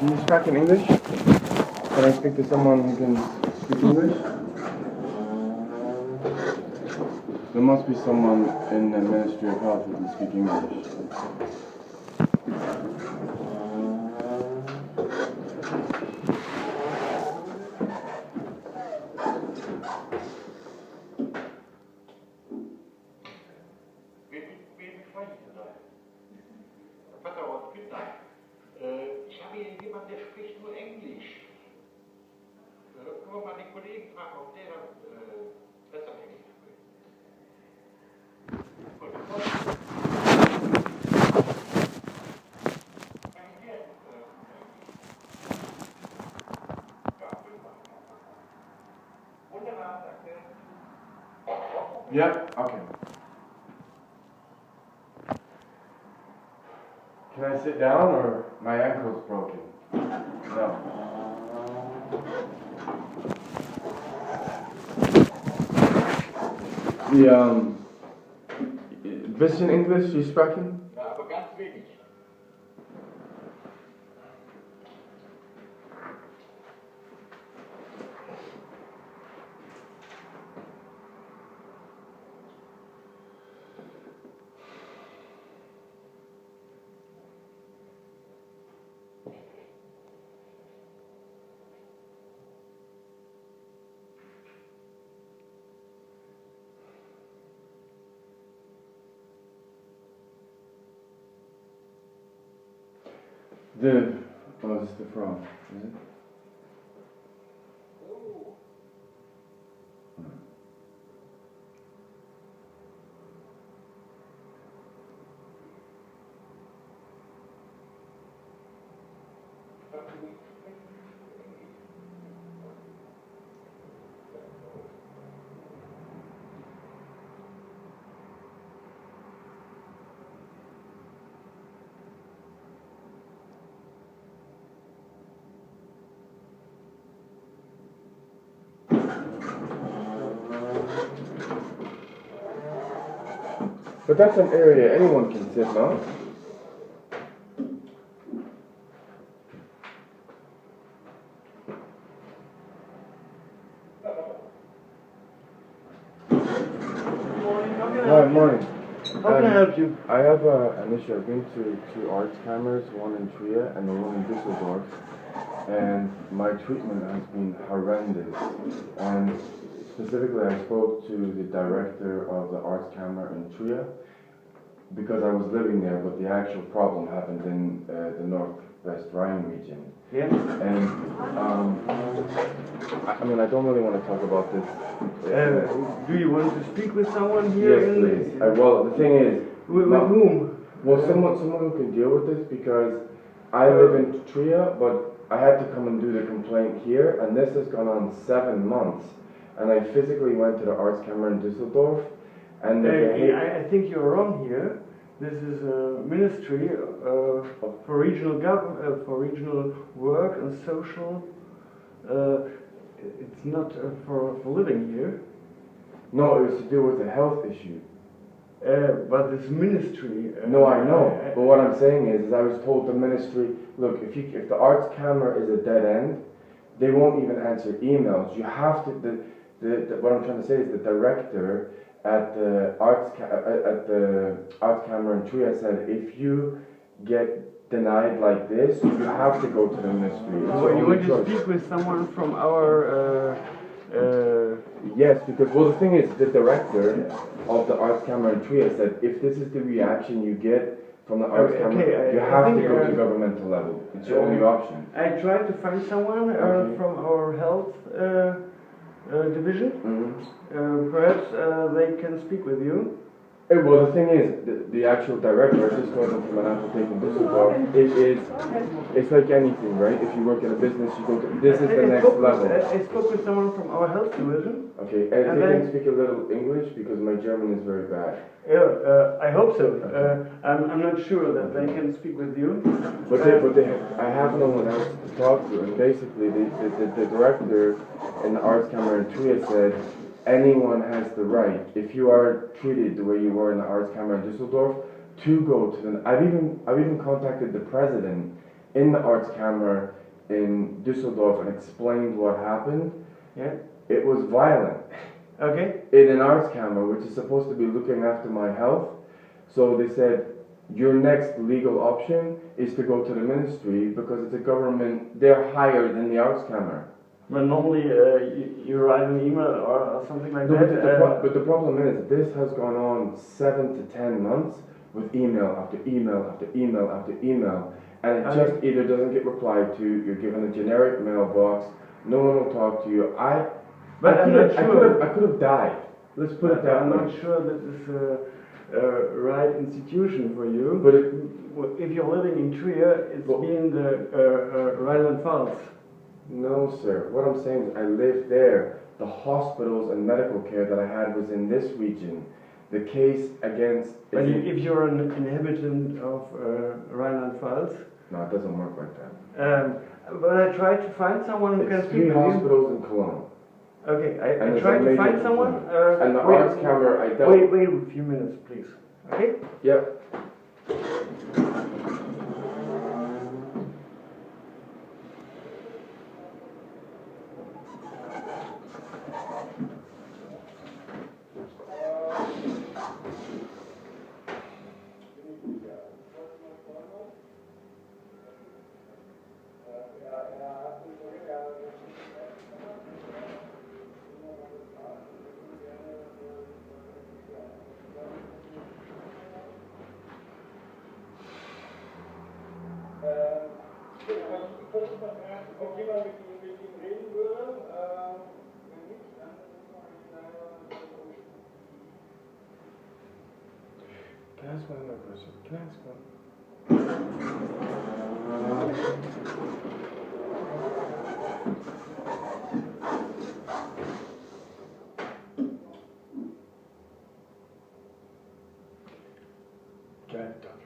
Do you speak in English? Can I speak to someone who can speak English? There must be someone in the Ministry of Health who can speak English. Ich habe hier jemanden, der spricht nur Englisch. Können wir mal den Kollegen fragen, ob der besser Englisch spricht? Wunderbar, danke. Yeah, okay. Can I sit down or my ankle's broken? No. Bisschen English you sprechen? Ja, aber ganz wenig. Oh, this is the frog, is it? But that's an area anyone can sit, no? Hi, morning. How can I help you? I have an issue. I've been to two arts cameras, one in Trier and the one in Düsseldorf, and my treatment has been horrendous. And specifically, I spoke to the director of the arts camera in Trier because I was living there, but the actual problem happened in the Northwest Rhine region. Yeah. And I mean, I don't really want to talk about this. Do you want to speak with someone here? Yes, please. Well, the thing is, With whom? well, someone who can deal with this, because I live in Trier, but I had to come and do the complaint here, and this has gone on 7 months. And I physically went to the arts camera in Düsseldorf, and I think you're wrong here. This is a ministry for regional for regional work and social. It's not for living here. No, it was to do with a health issue. But this ministry. No, I know. But what I'm saying is I was told the ministry, look, if the arts camera is a dead end, they won't even answer emails. You have to. What I'm trying to say is the director at the arts camera in Trier said, if you get denied like this, you have to go to the ministry. You want to speak with someone from our. Yes, because, well, the thing is, the director of the arts camera in Trier said, if this is the reaction you get from the arts camera, you have to go to governmental level. It's your only option. I tried to find someone from our health division. Mm-hmm. Perhaps they can speak with you. Well, the thing is, the actual director, I just got them from an application. It's like anything, right? If you work in a business, you go to, this is the next level. I spoke with someone from our health division. Okay, and they can speak a little English, because my German is very bad. Yeah, I hope so. I'm not sure that they can speak with you. But I have no one else to talk to, and basically the director in the arts camera in Trier said, anyone has the right, if you are treated the way you were in the arts camera in Düsseldorf, to go to the. I've even contacted the president in the arts camera in Düsseldorf and explained what happened. Yeah. It was violent. Okay. In an arts camera, which is supposed to be looking after my health. So they said, your next legal option is to go to the ministry because it's a government, they're higher than the arts camera. But normally you write an email or something like No, that. but the problem is, this has gone on 7 to 10 months with email after email after email after email, and it just either doesn't get replied to, you're given a generic mailbox, no one will talk to you. I could have died. Let's put it that I'm way. not sure that is a right institution for you. But if you're living in Trier, it's been the Rheinland-Pfalz. No, sir. What I'm saying is I lived there. The hospitals and medical care that I had was in this region. The case against... But if you're an inhabitant of Rheinland-Pfalz... No, it doesn't work like that. But I tried to find someone who can speak with you. 3 hospitals in Cologne. Okay, I tried to find someone. And the arts camera, I dealt... Wait a few minutes, please. Okay? Yep. Ob jemand mit ihm reden würde, wenn nicht, dann muss man ihn leider Can I ask one other question? Can I ask one? Can I talk?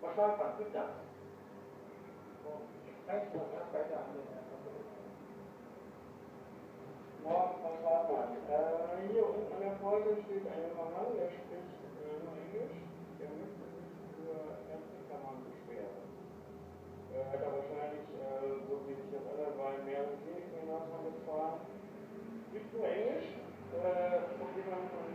Was war das? Bitte. Kannst du noch ganz weiter annehmen? Morgen, was war das? Hier unten an der Folge steht ein junger Mann, der spricht nur Englisch. Der müsste sich für Ärzteklammern beschweren. Hat er wahrscheinlich, so wie sich das alle bei mehreren Kliniken in Deutschland gefahren. Spricht nur Englisch. Kommt jemand von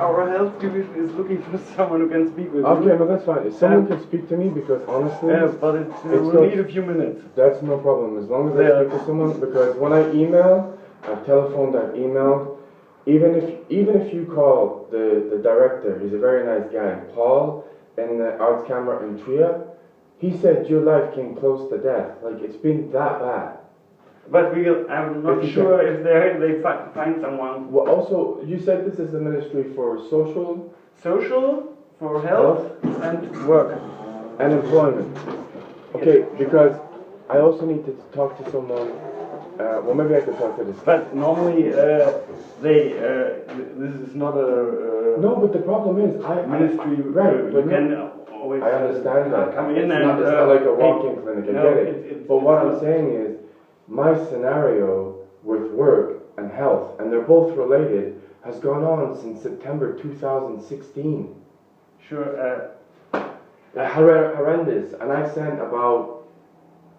Our health division is looking for someone who can speak with Okay, you. no, that's fine. If someone can speak to me, because honestly, But it will not- need a few minutes. that's no problem. As long as I Yeah. speak to someone, because when I email, I've telephoned, I've emailed. Even if you call the director, he's a very nice guy, Paul, in the arts camera in Trier, he said your life came close to death. Like, it's been that bad. But I'm not If you sure if they find someone Well, also, you said this is the Ministry for Social social, for health, and work. and Employment. Okay, because I also need to talk to someone Well, maybe I could talk to this. But normally, this is not a No, but the problem is, ministry. Right, but you can always. I understand that. Come in it's and not like a walk-in clinic. I no, get it. But what I'm saying is, my scenario with work and health, and they're both related, has gone on since September 2016. Sure. Horrendous, and I sent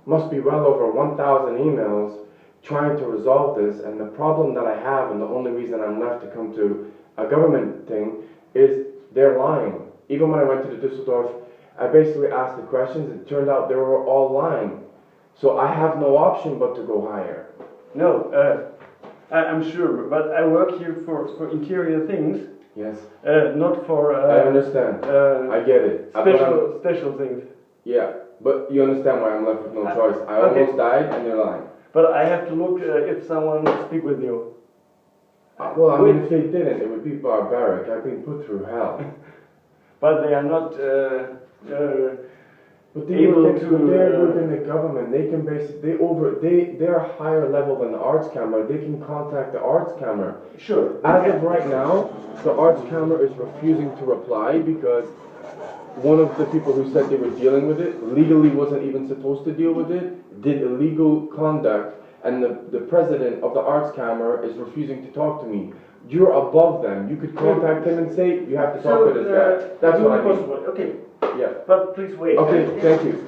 must be well over 1,000 emails trying to resolve this, and the problem that I have, and the only reason I'm left to come to a government thing, is they're lying. Even when I went to the Düsseldorf, I basically asked the questions, it turned out they were all lying. So I have no option but to go higher. No, I'm sure, but I work here for interior things. Yes. Not for. I understand. I get it. Special things. Yeah, but you understand why I'm left with no choice. I almost died, and you're lying. But I have to look if someone speak with you. Well, I mean, if they didn't, it would be barbaric. I've been put through hell. But they are not But they able work to. They're within the government. They can they're higher level than the arts camera. They can contact the arts camera. Sure. As of right now, the arts camera is refusing to reply because one of the people who said they were dealing with it legally wasn't even supposed to deal with it, did illegal conduct, and the president of the arts camera is refusing to talk to me. You're above them. You could contact him and say, you have to talk to this guy. That's what I mean. Okay. Yeah. But please wait. Okay, thank you.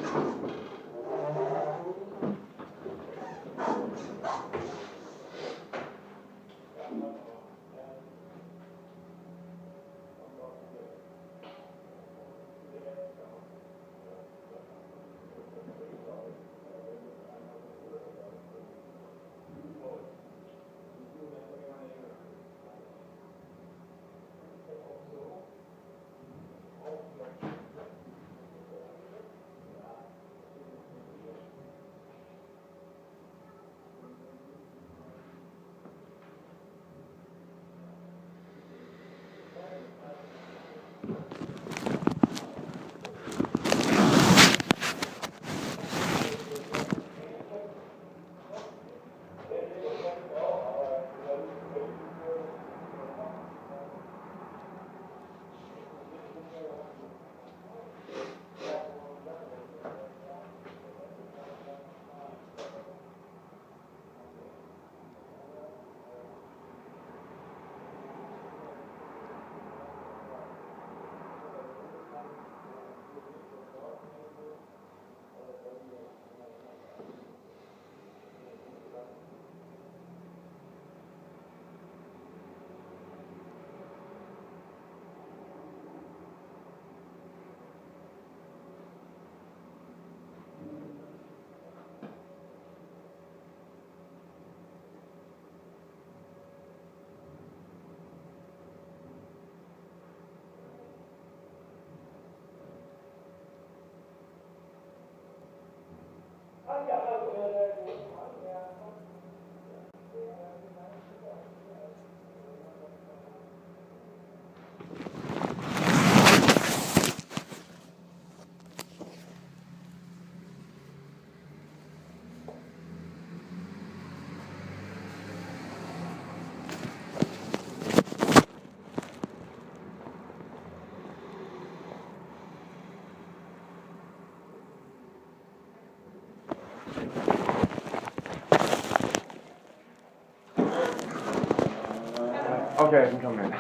Okay, I can come in.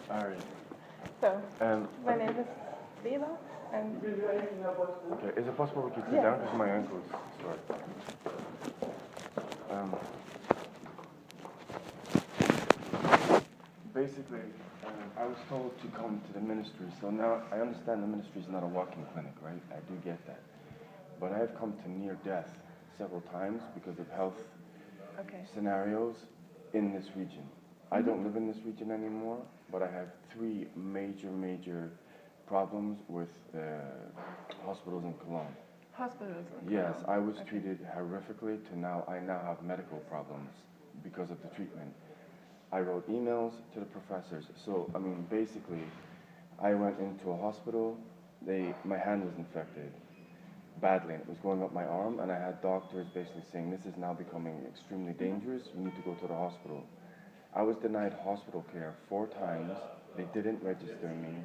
All right. So, my name is Lila, and Okay, is it possible we could sit down because my ankle is sore? Basically, I was told to come to the ministry, so now I understand the ministry is not a walk-in clinic, right? I do get that. But I have come to near death several times because of health scenarios in this region. I don't live in this region anymore, but I have three major problems with hospitals in Cologne. hospitals. Yes, I was treated horrifically I now have medical problems because of the treatment. I wrote emails to the professors. So, I mean, basically, I went into a hospital, my hand was infected. badly, and it was going up my arm, and I had doctors basically saying, this is now becoming extremely dangerous, you need to go to the hospital. I was denied hospital care 4 times. They didn't register me.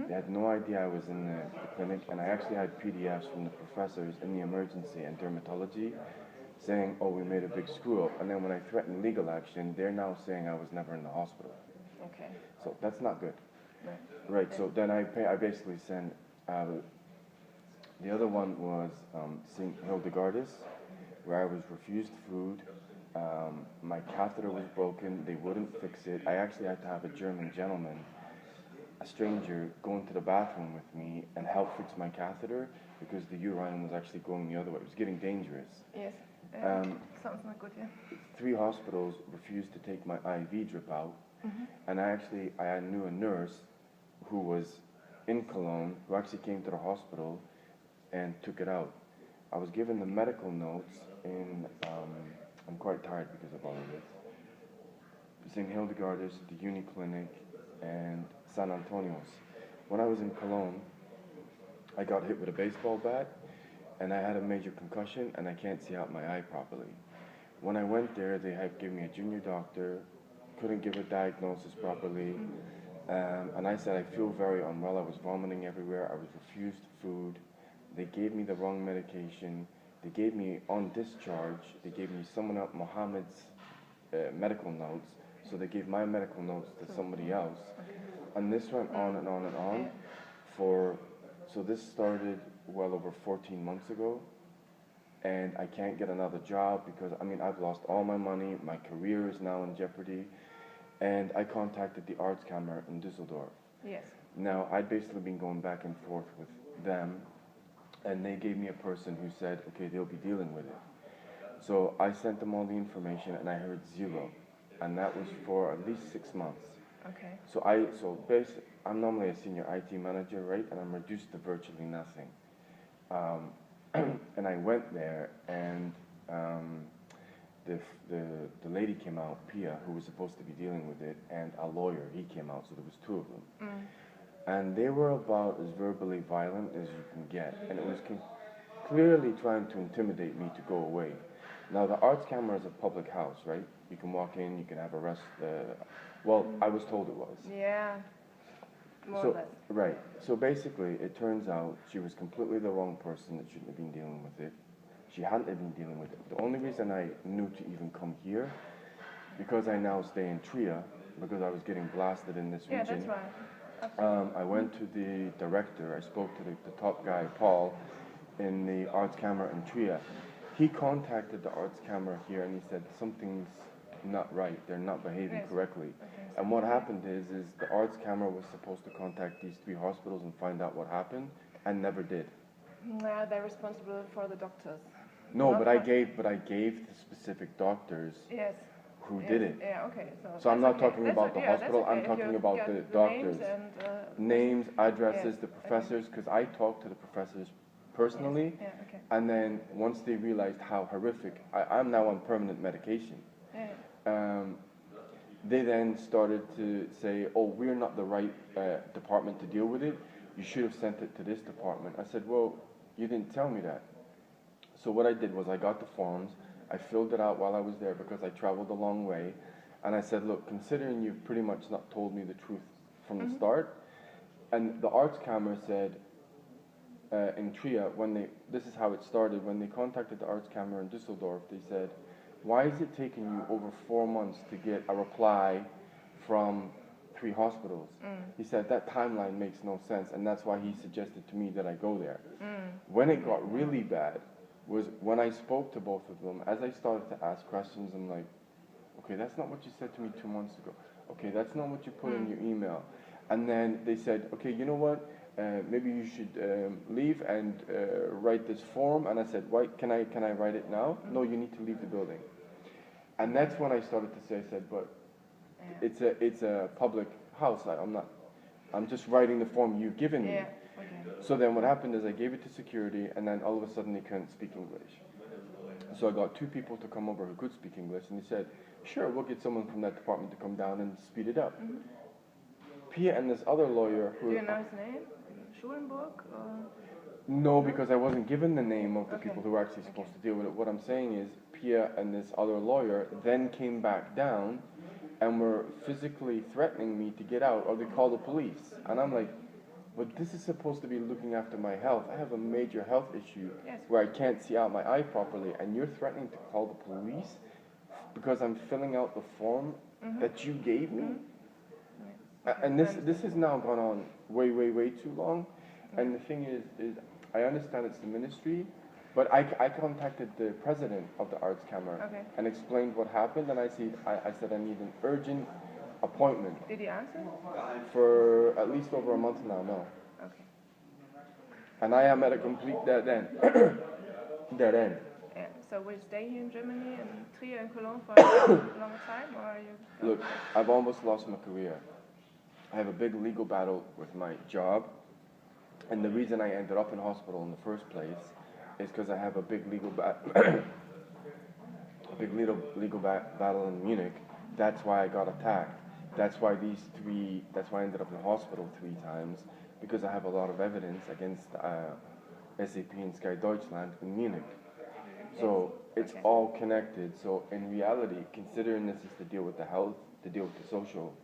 They had no idea I was in the clinic, and I actually had PDFs from the professors in the emergency and dermatology saying, oh, we made a big screw up. And then when I threatened legal action, they're now saying I was never in the hospital. Okay. So that's not good. Right. Right, so then I basically sent, the other one was St. Hildegardis, where I was refused food. My catheter was broken, they wouldn't fix it. I actually had to have a German gentleman, a stranger, go into the bathroom with me and help fix my catheter because the urine was actually going the other way. It was getting dangerous. Yes. Sounds not good, yeah. 3 hospitals refused to take my IV drip out. And I knew a nurse who was in Cologne who actually came to the hospital and took it out. I was given the medical notes in, I'm quite tired because of all of this, St. Hildegardis, the Uni Clinic, and San Antonio's. When I was in Cologne, I got hit with a baseball bat, and I had a major concussion, and I can't see out my eye properly. When I went there, they had given me a junior doctor, couldn't give a diagnosis properly, and I said, I feel very unwell. I was vomiting everywhere. I was refused food. They gave me the wrong medication. They gave me on discharge. They gave me someone else, Mohammed's medical notes. So they gave my medical notes to somebody else. And this went on and on and on so this started well over 14 months ago. And I can't get another job because, I've lost all my money. My career is now in jeopardy. And I contacted the Arts Camera in Düsseldorf. Yes. Now, I'd basically been going back and forth with them, and they gave me a person who said, okay, they'll be dealing with it. So I sent them all the information, and I heard 0. And that was for at least 6 months. Okay. So basically, I'm normally a senior IT manager, right? And I'm reduced to virtually nothing. And I went there, and the lady came out, Pia, who was supposed to be dealing with it, and a lawyer, he came out, so there was 2 of them. And they were about as verbally violent as you can get, and it was clearly trying to intimidate me to go away. Now, the Arts Camera is a public house, right? You can walk in, you can have a rest. Well, I was told it was. Yeah, more or less. Right. So basically, it turns out she was completely the wrong person that shouldn't have been dealing with it. She hadn't been dealing with it. The only reason I knew to even come here, because I now stay in Trier, because I was getting blasted in this region. Yeah, that's right. I went to the director. I spoke to the top guy, Paul, in the Arts Camera in Trier. He contacted the Arts Camera here and he said, something's not right. They're not behaving correctly. Okay. And what happened is the Arts Camera was supposed to contact these 3 hospitals and find out what happened, and never did. Yeah, they're responsible for the doctors. No, but I gave the specific doctors who did it. Yeah, okay. So I'm not talking about the hospital, I'm talking about the doctors. Names, addresses, the professors, because I talked to the professors personally, and then once they realized how horrific, I'm now on permanent medication. They then started to say, oh, we're not the right department to deal with it, you should have sent it to this department. I said, well, you didn't tell me that. So what I did was I got the forms, I filled it out while I was there because I traveled a long way, and I said, look, considering you've pretty much not told me the truth from the start, and the Arts Camera said, in Trier, this is how it started, when they contacted the Arts Camera in Düsseldorf, they said, why is it taking you over 4 months to get a reply from 3 hospitals? He said, that timeline makes no sense, and that's why he suggested to me that I go there. When it got really bad was when I spoke to both of them, as I started to ask questions, I'm like, okay, that's not what you said to me 2 months ago. Okay, that's not what you put in your email. And then they said, okay, you know what? Maybe you should leave and write this form. And I said, why can I write it now? No, you need to leave the building. And that's when I started to say, I said, but it's a public house. I'm just writing the form you've given me. So then what happened is I gave it to security, and then all of a sudden they couldn't speak English. So I got 2 people to come over who could speak English, and they said, sure, we'll get someone from that department to come down and speed it up. Pia and this other lawyer who... Do you know his name? Schulenburg? No, because I wasn't given the name of the Okay. people who were actually supposed to deal with it. What I'm saying is, Pia and this other lawyer then came back down and were physically threatening me to get out or they call the police. And I'm like, but this is supposed to be looking after my health. I have a major health issue Yes. where I can't see out my eye properly, and you're threatening to call the police because I'm filling out the form that you gave me? And this has now gone on way too long. And the thing is I understand it's the ministry, but I contacted the president of the Arts Camera and explained what happened, and I said I need an urgent appointment. Did he answer? For at least over a month now, no. Okay. And I am at a complete dead end. Dead end. Yeah. So will you stay here in Germany and Trier and Cologne for a longer time, or are you? Look, I've almost lost my career. I have a big legal battle with my job, and the reason I ended up in hospital in the first place is because I have a big legal battle in Munich. That's why I got attacked. That's why I ended up in hospital 3 times, because I have a lot of evidence against SAP and Sky Deutschland in Munich. So it's all connected. So in reality, considering this is to deal with the health, to deal with the social,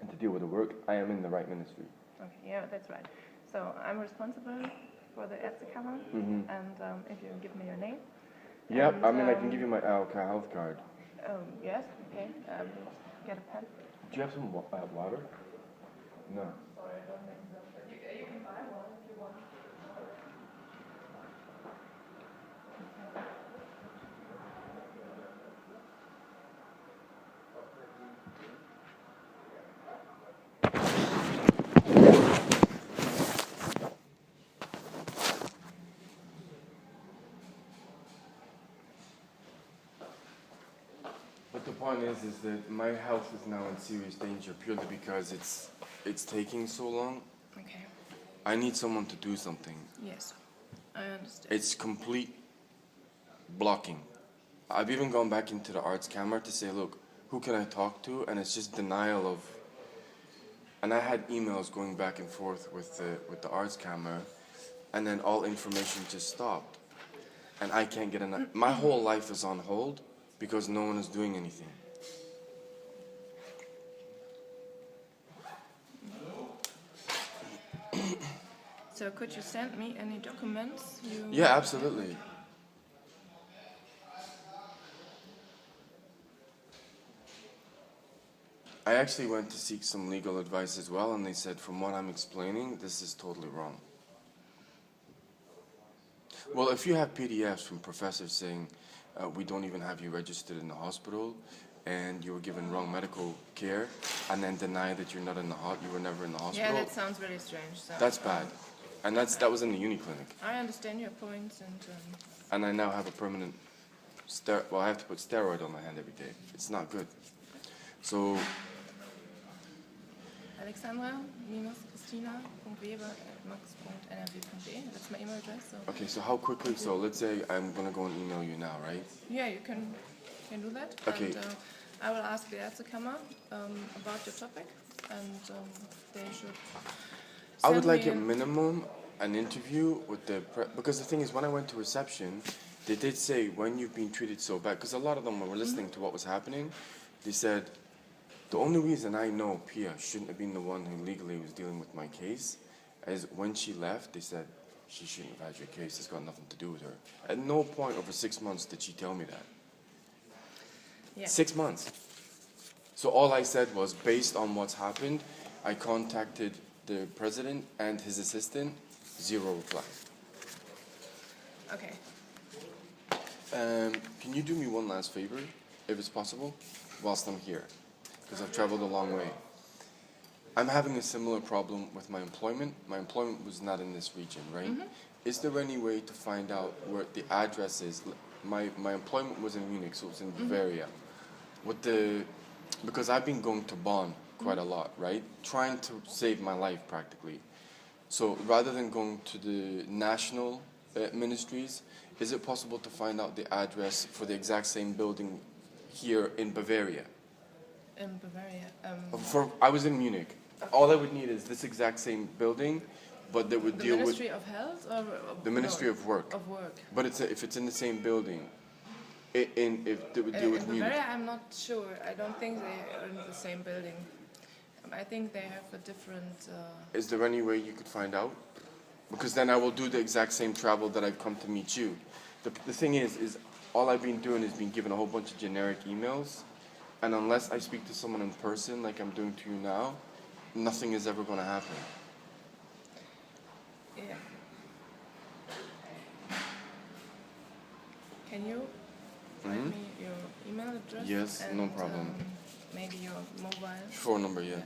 and to deal with the work, I am in the right ministry. Okay, yeah, that's right. So I'm responsible for the Ärztekammer, and if you give me your name. Yep, and, I mean I can give you my health card. Yes, okay. Get a pen. Do you have some water? No. You can buy one if you want. But the point is that my health is now in serious danger purely because it's taking so long. Okay. I need someone to do something. Yes, I understand. It's complete blocking. I've even gone back into the Arts Camera to say, look, who can I talk to? And it's just denial of. And I had emails going back and forth with the Arts Camera, and then all information just stopped. And I can't get enough. My whole life is on hold because no one is doing anything. So could you send me any documents? Yeah, absolutely. I actually went to seek some legal advice as well, and they said, from what I'm explaining, this is totally wrong. Well, if you have PDFs from professors saying, we don't even have you registered in the hospital, and you were given wrong medical care, and then deny that you're not in you were never in the hospital. Yeah, that sounds really strange. So, that's bad. And that was in the uni clinic. I understand your points, and I now have a permanent I have to put steroid on my hand every day. It's not good. So Alexandra-Christina.weber@max.nrw.de. That's my email address. So. Okay, so how quickly? So let's say I'm gonna go and email you now, right? Yeah, you can do that. Okay. And I will ask the Ärztekammer about your topic, and they should. I would like at minimum an interview with because the thing is, when I went to reception, they did say, when you've been treated so bad, because a lot of them were listening to what was happening, they said, the only reason I know Pia shouldn't have been the one who legally was dealing with my case is when she left, they said, she shouldn't have had your case, it's got nothing to do with her. At no point over 6 months did she tell me that. Yeah. 6 months. So all I said was, based on what's happened, I contacted the president and his assistant, 0 reply. Okay. Can you do me one last favor, if it's possible, whilst I'm here? Because I've traveled a long way. I'm having a similar problem with my employment. My employment was not in this region, right? Is there any way to find out where the address is? My employment was in Munich, so it's in Bavaria. Because I've been going to Bonn quite a lot, right? Trying to save my life practically. So rather than going to the national ministries, is it possible to find out the address for the exact same building here in Bavaria? In Bavaria? I was in Munich. Okay. All I would need is this exact same building, but they would The deal Ministry with of Health or the Ministry of Work. Of Work. But if it's in the same building, if they would deal with In Munich. Bavaria, I'm not sure. I don't think they are in the same building. I think they have a different... Is there any way you could find out? Because then I will do the exact same travel that I've come to meet you. The thing is all I've been doing is being given a whole bunch of generic emails, and unless I speak to someone in person like I'm doing to you now, nothing is ever going to happen. Yeah. Can you write me your email address? Yes, and, no problem. Maybe your mobile? Phone number, yeah.